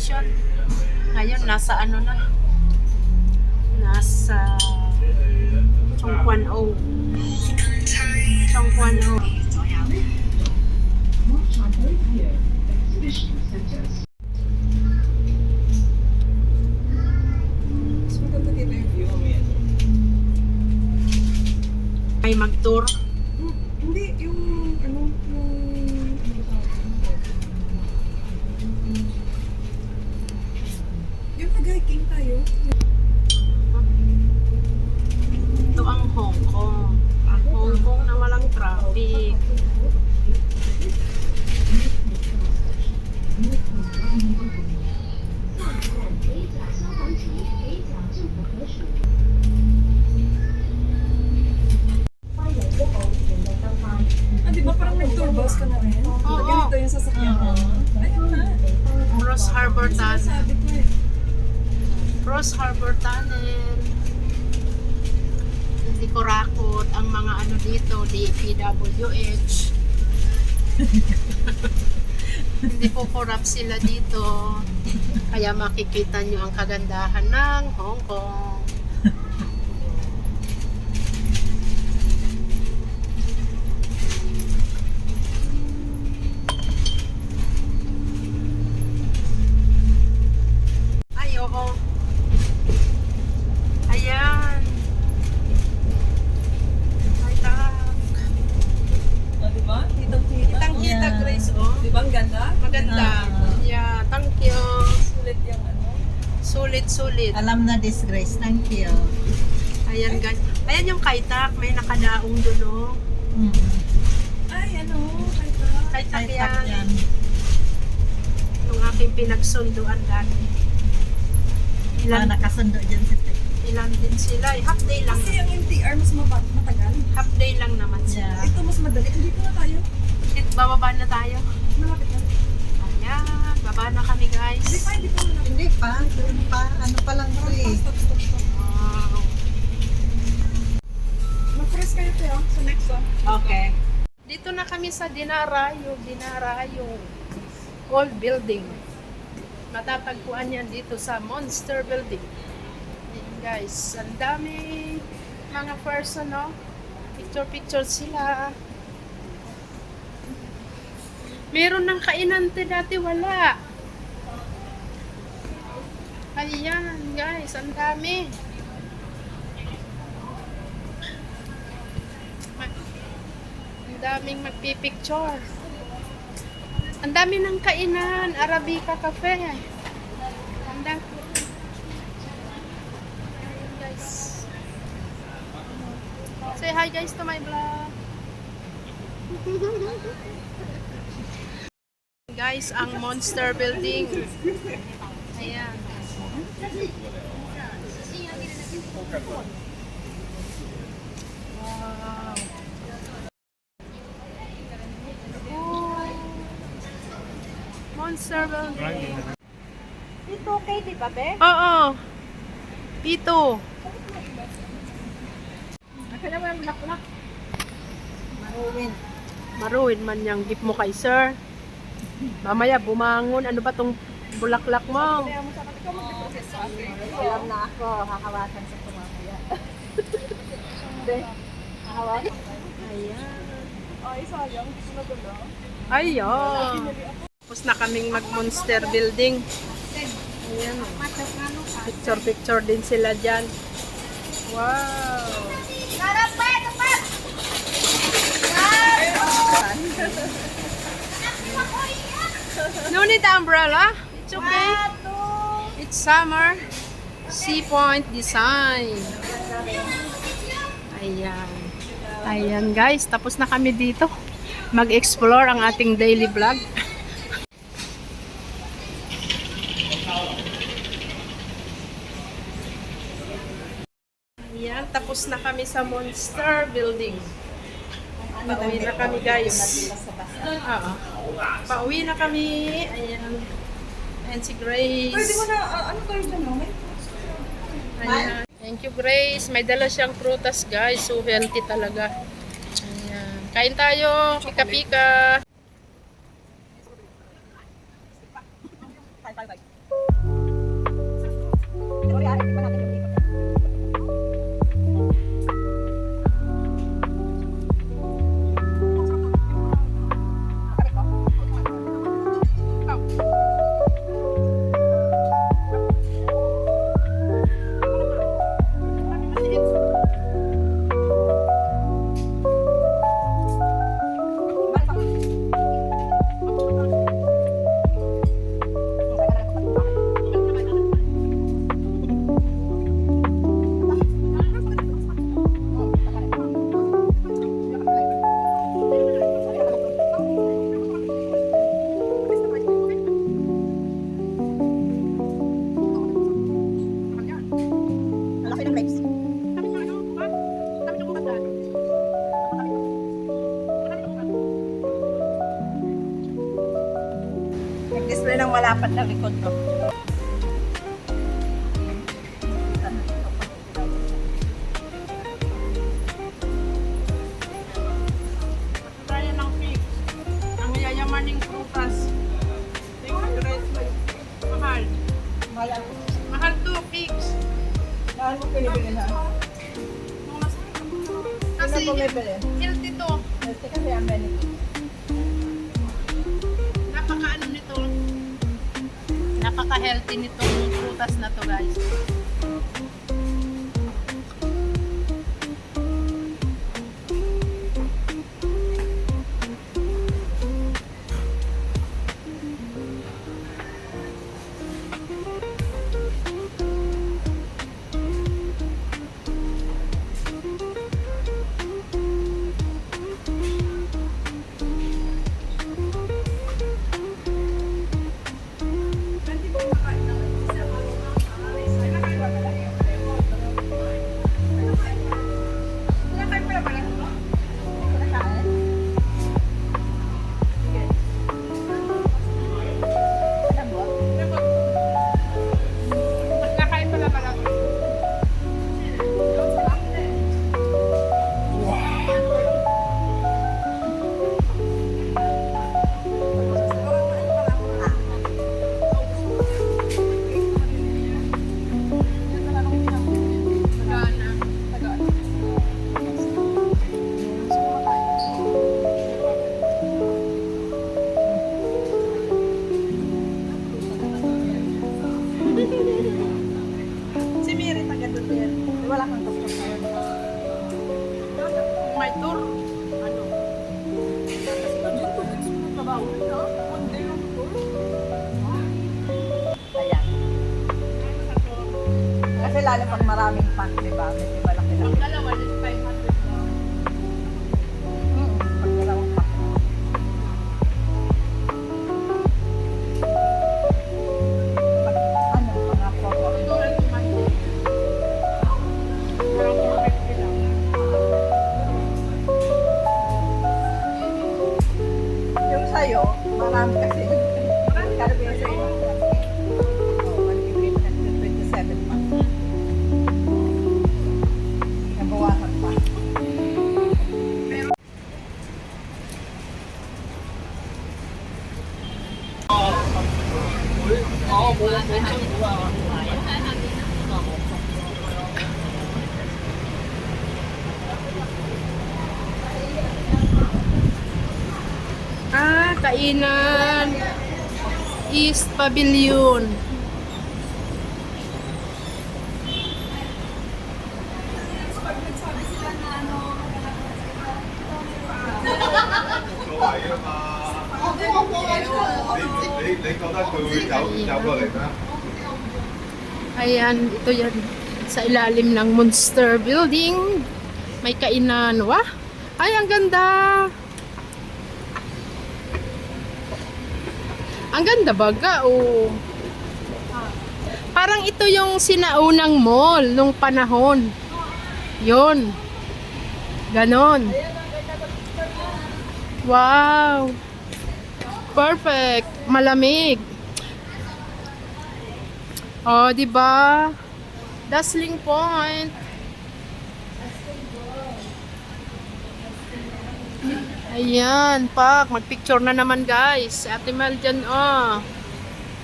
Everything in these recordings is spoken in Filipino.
station. Ngayon, nasa ano na? Nasa Chongquan-o. Chongquan-o. Ay mag-tour. Hindi, yung ano, yung nag-hiking tayo. Ito ang Hong Kong. Hong Kong na walang traffic. Ah, di ba parang nag-tour bus ka na rin? Oo. Ganito yung sasakyan mo. Ayun na. Cross Harbor Tunnel. Sabi ko eh. Cross Harbor Tunnel. Hindi ko rakot ang mga ano dito, DPWH. Hindi po corrupt sila dito. Kaya makikita nyo ang kagandahan ng Hong Kong. Ay, oo. Ayan. Ay, tak. Ah, di ba? Kitang-kita. Kitang-kita, Grace, oh. Di ba ang ganda? Maganda. Yeah, thank you. Sulit yung ano. Sulit. Alam na disgrace. Thank you. Ayan, guys. Ayan yung kaitak. May nakadaong doon, oh. Ay, ano? Kaitak Ay, tak yan. yan. Yung aking pinagsunduan dati. Ilan nakasundo dyan si Tek. Ilan din sila. Half day lang. Kasi ang MTR mas matagal. Half day lang naman sila. Yeah. Ito mas madali. Hindi ko na tayo. Bababa na tayo. Malapit na. Ayan. Baba na kami, guys. Hindi pa malapit. Hindi pa. Doon pa. Ano pa lang ito eh. Stop. Wow. Mag-press kayo tayo sa next one. Okay. Dito na kami sa Dinarayo. Old building. Matatagpuan yan dito sa Monster Building. Ayan, guys. Ang daming mga person, no? Picture sila. Meron ng kainante dati, wala. Ayan, guys. Ang dami. Ang daming magpipicture. Ang dami ng kainan. Arabica Cafe. Ang dami. Ayan, guys. Say hi, guys, to my vlog. Guys, ang Monster Building. Ayan. Wow. Monster Building. Ito okay, di ba, be? Oo. Pito. Kaya mo yung black. Maruin man yung gift mo kay sir. Mamaya bumangon. Ano ba tong bulaklak mo? Kaya mo sa akin, ikaw mag-process sa akin. Alam na ako. Hahawakan sa kumamaya. Hindi. Hahawakan. Ayan. Ay, sayang. Gusto na ganda. Ayun. Tapos na kaming mag-monster building. Ayan. Picture din sila dyan. Wow. No need the umbrella. It's okay. It's summer. Sea Point Design. Ayan. Ayan, guys. Tapos na kami dito. Mag-explore ang ating daily vlog. Ayan. Tapos na kami sa Monster Building. Pauwi na kami, guys. Oo. Pauwi na kami. Ayan. Ayan si Grace. Pwede mo na, ano kayo dyan, no? Ayan. Thank you, Grace. May dala siyang prutas, guys. So healthy talaga. Ayan. Kain tayo. Pika-pika. Bye. dapat na likod ko. Tayo ng fix. Ang yayamaning prutas. Mahal. Mahal. Mahal to, fix. Mahal mo pinibili na. Kasi Ano bumibili? healthy to. Kasi kasi ang benefit. Napaka-ano nito. Napaka-healthy nitong prutas na to, guys. Nakain pala pala. Si Mary taga doon din. Wala kang kapag May tour. Ano? Ayan. Kasi lalo pag maraming pack, di ba? Medyo malaki lang. Ang dalawa is 500 lang. Pag dalawang pack. Pag ano, mga photo. Tulad ng mandi. Parang 450 lang. Yung sa'yo, marami kasi. Karamihan sa'yo. Oh, 127 months. Nabawasan pa. Kainan. East Pavilion. Ayan, ito yan. Sa ilalim ng Monster Building. May kainan. Wah! Ay, ang ganda! Ang ganda baga, oh. Parang ito yung sinaunang mall nung panahon. Yon. Ganon. Wow. Perfect. Malamig. Oh, di ba? Dazzling Point. Ayan, pak. Magpicture na naman, guys. Si Ate Mel dyan, oh.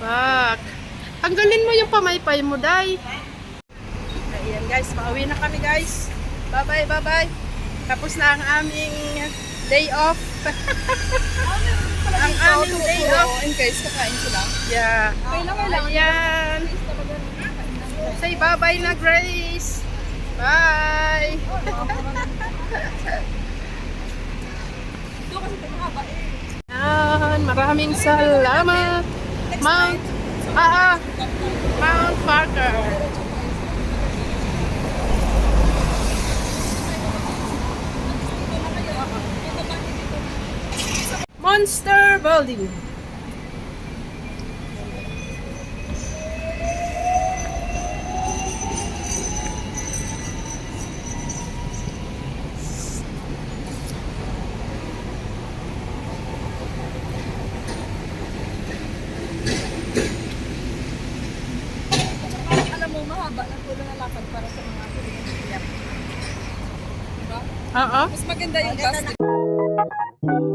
Pak. Tanggalin mo yung pamaypay mo, day. Ayan, guys. Pauwi na kami, guys. Bye-bye, bye-bye. Tapos na ang aming day off. Ang aming day off. In case kakain sila. Yeah. Kailangan. Ayan. Say bye-bye na, Grace. Bye. Doon kasi mahaba eh. Yan, maraming salamat. Mount Parker. Monster Building. mahaba ng tulo na lakad para sa mga Pilipino. Diba? Oo. Mas maganda yung basket.